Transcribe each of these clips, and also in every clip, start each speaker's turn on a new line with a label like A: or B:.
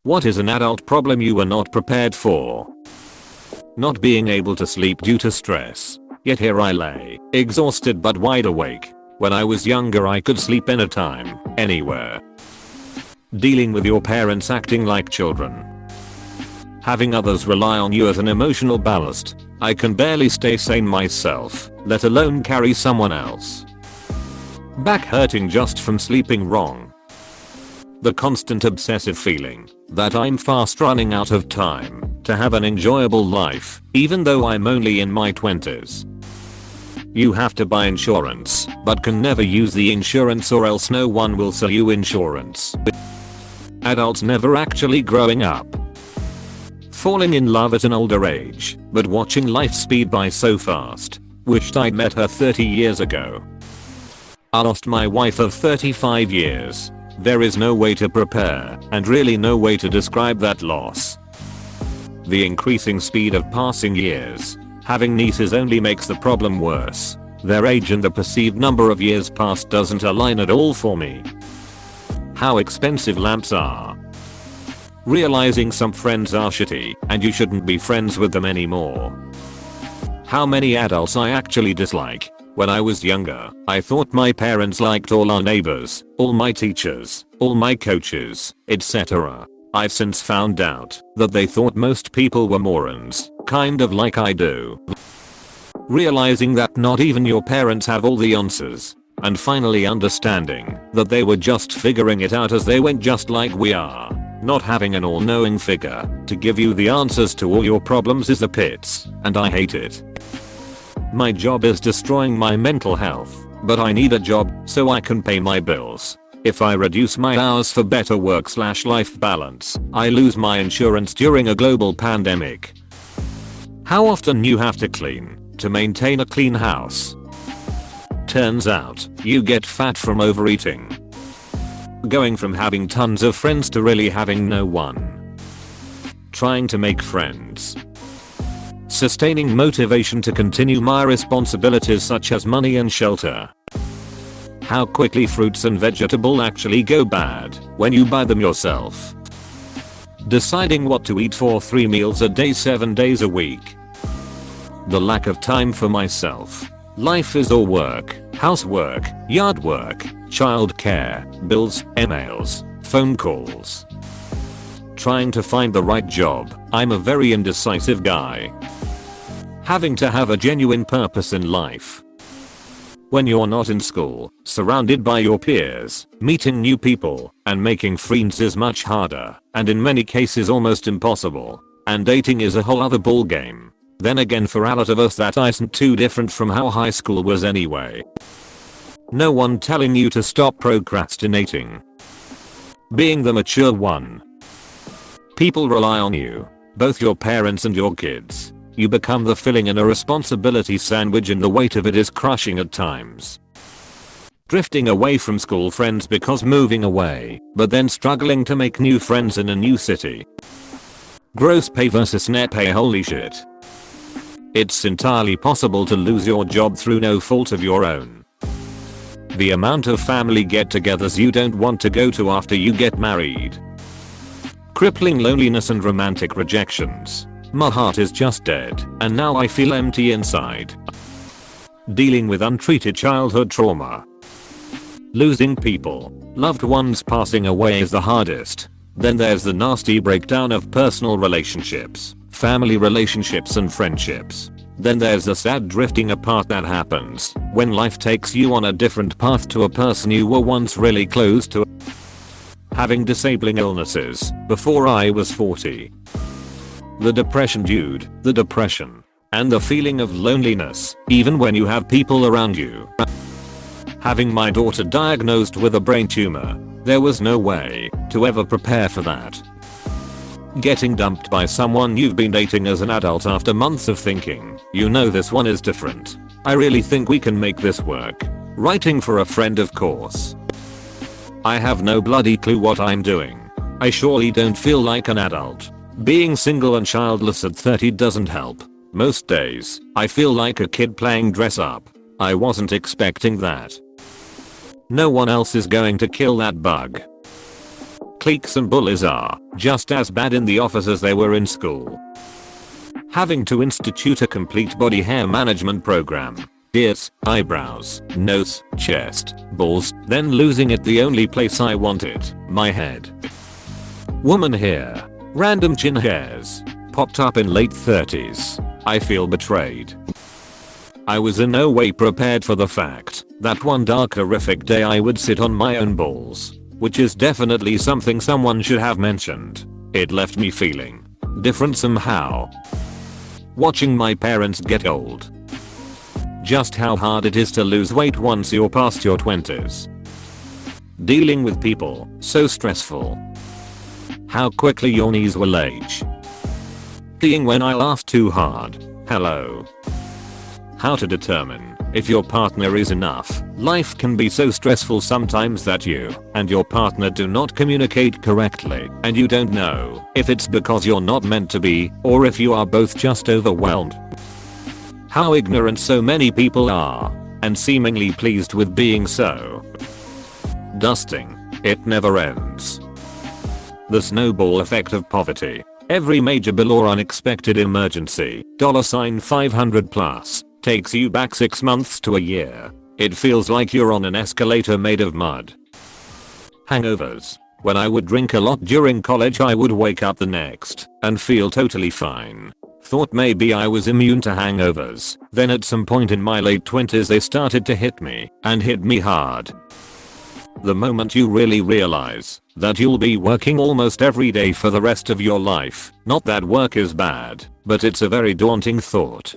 A: What is an adult problem you were not prepared for? Not being able to sleep due to stress. Yet here I lay, exhausted but wide awake. When I was younger I could sleep anytime, anywhere. Dealing with your parents acting like children. Having others rely on you as an emotional ballast. I can barely stay sane myself, let alone carry someone else. Back hurting just from sleeping wrong. The constant obsessive feeling that I'm fast running out of time to have an enjoyable life, even though I'm only in my 20s. You have to buy insurance, but can never use the insurance or else no one will sell you insurance. Adults never actually growing up. Falling in love at an older age, but watching life speed by so fast. Wished I'd met her 30 years ago. I lost my wife of 35 years. There is no way to prepare, and really no way to describe that loss. The increasing speed of passing years. Having nieces only makes the problem worse. Their age and the perceived number of years past doesn't align at all for me. How expensive lamps are. Realizing some friends are shitty and you shouldn't be friends with them anymore. How many adults I actually dislike. When I was younger, I thought my parents liked all our neighbors, all my teachers, all my coaches, etc. I've since found out that they thought most people were morons, kind of like I do. Realizing that not even your parents have all the answers. And finally understanding that they were just figuring it out as they went, just like we are. Not having an all-knowing figure to give you the answers to all your problems is the pits, and I hate it. My job is destroying my mental health, but I need a job so I can pay my bills. If I reduce my hours for better work/life balance, I lose my insurance during a global pandemic. How often you have to clean to maintain a clean house? Turns out, you get fat from overeating. Going from having tons of friends to really having no one. Trying to make friends. Sustaining motivation to continue my responsibilities such as money and shelter. How quickly fruits and vegetables actually go bad when you buy them yourself. Deciding what to eat for 3 meals a day 7 days a week. The lack of time for myself. Life is all work, housework, yard work, childcare, bills, emails, phone calls. Trying to find the right job. I'm a very indecisive guy. Having to have a genuine purpose in life. When you're not in school, surrounded by your peers, meeting new people, and making friends is much harder, and in many cases almost impossible. And dating is a whole other ballgame. Then again, for a lot of us that isn't too different from how high school was anyway. No one telling you to stop procrastinating. Being the mature one. People rely on you, both your parents and your kids. You become the filling in a responsibility sandwich and the weight of it is crushing at times. Drifting away from school friends because moving away, but then struggling to make new friends in a new city. Gross pay versus net pay, holy shit. It's entirely possible to lose your job through no fault of your own. The amount of family get-togethers you don't want to go to after you get married. Crippling loneliness and romantic rejections. My heart is just dead, and now I feel empty inside. Dealing with untreated childhood trauma. Losing people. Loved ones passing away is the hardest. Then there's the nasty breakdown of personal relationships, family relationships and friendships. Then there's the sad drifting apart that happens when life takes you on a different path to a person you were once really close to. Having disabling illnesses before I was 40. The depression, dude, the depression. And the feeling of loneliness, even when you have people around you. Having my daughter diagnosed with a brain tumor. There was no way to ever prepare for that. Getting dumped by someone you've been dating as an adult after months of thinking, you know this one is different. I really think we can make this work. Writing for a friend, of course. I have no bloody clue what I'm doing. I surely don't feel like an adult. Being single and childless at 30 doesn't help. Most days, I feel like a kid playing dress up. I wasn't expecting that. No one else is going to kill that bug. cliques and bullies are just as bad in the office as they were in school. Having to institute a complete body hair management program. Ears, eyebrows, nose, chest, balls, then losing it the only place I want it, my head. Woman hair. Random chin hairs. Popped up in late 30s. I feel betrayed. I was in no way prepared for the fact that one dark horrific day I would sit on my own balls, which is definitely something someone should have mentioned. It left me feeling different somehow. Watching my parents get old. Just how hard it is to lose weight once you're past your 20s. Dealing with people, so stressful. How quickly your knees will age. Peeing when I laugh too hard. Hello. How to determine if your partner is enough. Life can be so stressful sometimes that you and your partner do not communicate correctly, and you don't know if it's because you're not meant to be or if you are both just overwhelmed. How ignorant so many people are, and seemingly pleased with being so. Dusting. It never ends. The snowball effect of poverty. Every major bill or unexpected emergency, $500 plus, takes you back 6 months to a year. It feels like you're on an escalator made of mud. Hangovers. When I would drink a lot during college, I would wake up the next and feel totally fine. Thought maybe I was immune to hangovers. Then at some point in my late 20s they started to hit me, and hit me hard. The moment you really realize that you'll be working almost every day for the rest of your life. Not that work is bad, but it's a very daunting thought.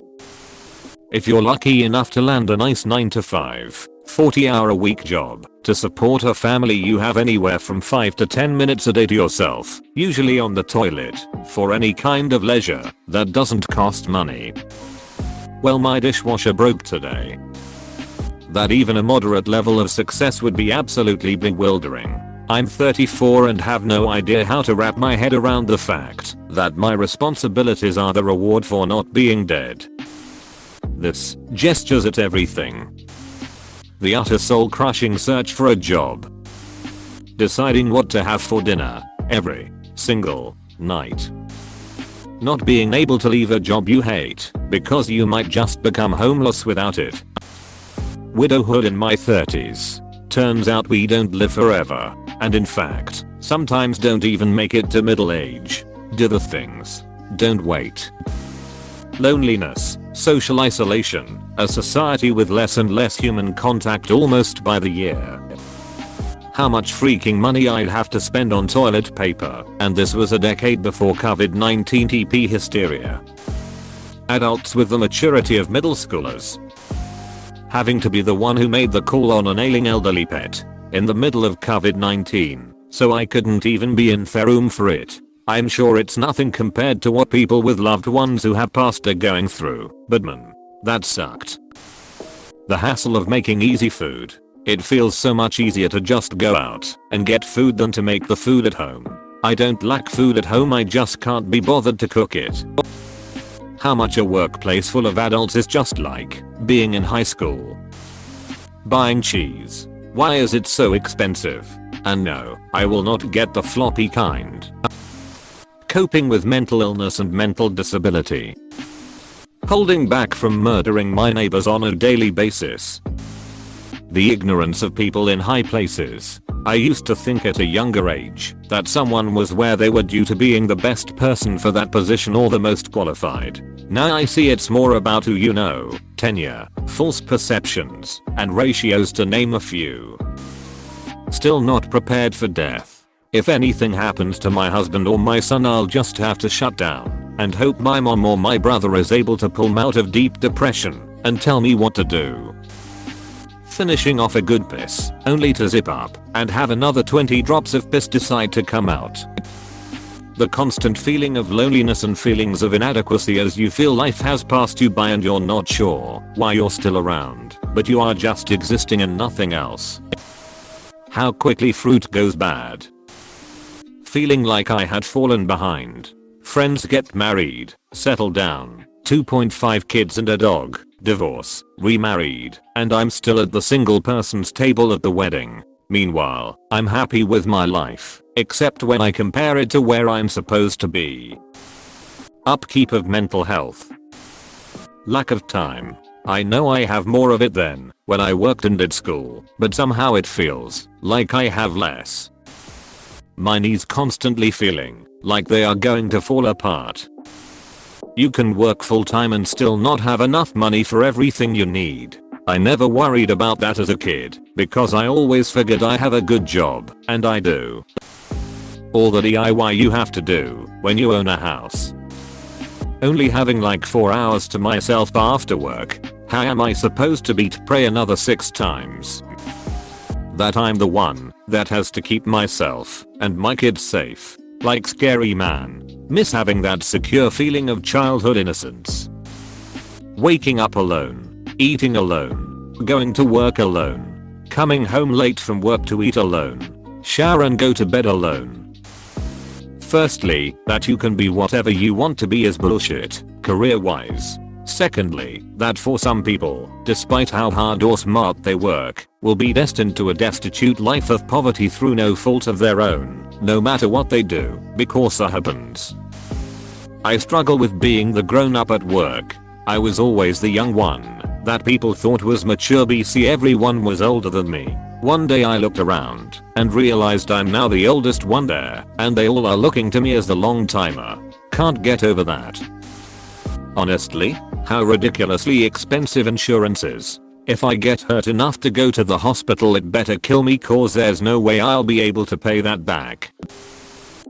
A: If you're lucky enough to land a nice 9 to 5, 40-hour-a-week job to support a family, you have anywhere from 5 to 10 minutes a day to yourself, usually on the toilet, for any kind of leisure that doesn't cost money. Well, my dishwasher broke today. That even a moderate level of success would be absolutely bewildering. I'm 34 and have no idea how to wrap my head around the fact that my responsibilities are the reward for not being dead. This gestures at everything. The utter soul-crushing search for a job. Deciding what to have for dinner every single night. Not being able to leave a job you hate because you might just become homeless without it. Widowhood in my 30s. Turns out we don't live forever, and in fact, sometimes don't even make it to middle age. Do the things. Don't wait. Loneliness, social isolation, a society with less and less human contact almost by the year. How much freaking money I'd have to spend on toilet paper, and this was a decade before COVID-19 TP hysteria. Adults with the maturity of middle schoolers. Having to be the one who made the call on an ailing elderly pet in the middle of COVID-19, so I couldn't even be in their room for it. I'm sure it's nothing compared to what people with loved ones who have passed are going through, but man, that sucked. The hassle of making easy food. It feels so much easier to just go out and get food than to make the food at home. I don't lack food at home, I just can't be bothered to cook it. How much a workplace full of adults is just like being in high school. Buying cheese. Why is it so expensive? And no, I will not get the floppy kind. Coping with mental illness and mental disability. Holding back from murdering my neighbors on a daily basis. The ignorance of people in high places. I used to think at a younger age that someone was where they were due to being the best person for that position or the most qualified. Now I see it's more about who you know, tenure, false perceptions, and ratios to name a few. Still not prepared for death. If anything happens to my husband or my son, I'll just have to shut down and hope my mom or my brother is able to pull me out of deep depression and tell me what to do. Finishing off a good piss, only to zip up and have another 20 drops of piss decide to come out. The constant feeling of loneliness and feelings of inadequacy as you feel life has passed you by and you're not sure why you're still around, but you are just existing and nothing else. How quickly fruit goes bad. Feeling like I had fallen behind. Friends get married, settle down, 2.5 kids and a dog, divorce, remarried, and I'm still at the single person's table at the wedding. Meanwhile, I'm happy with my life, except when I compare it to where I'm supposed to be. Upkeep of mental health. Lack of time. I know I have more of it than when I worked and did school, but somehow it feels like I have less. My knees constantly feeling like they are going to fall apart. You can work full time and still not have enough money for everything you need. I never worried about that as a kid because I always figured I have a good job, and I do. All the DIY you have to do when you own a house. Only having like 4 hours to myself after work. How am I supposed to beat pray another 6 times? That I'm the one that has to keep myself and my kids safe. Like scary man. Miss having that secure feeling of childhood innocence. Waking up alone. Eating alone. Going to work alone. Coming home late from work to eat alone. Shower and go to bed alone. Firstly, that you can be whatever you want to be is bullshit, career-wise. Secondly, that for some people, despite how hard or smart they work, will be destined to a destitute life of poverty through no fault of their own, no matter what they do, because it happens. I struggle with being the grown-up at work. I was always the young one that people thought was mature BC everyone was older than me. One day I looked around and realized I'm now the oldest one there, and they all are looking to me as the long timer. Can't get over that. Honestly, how ridiculously expensive insurance is. If I get hurt enough to go to the hospital it better kill me cause there's no way I'll be able to pay that back.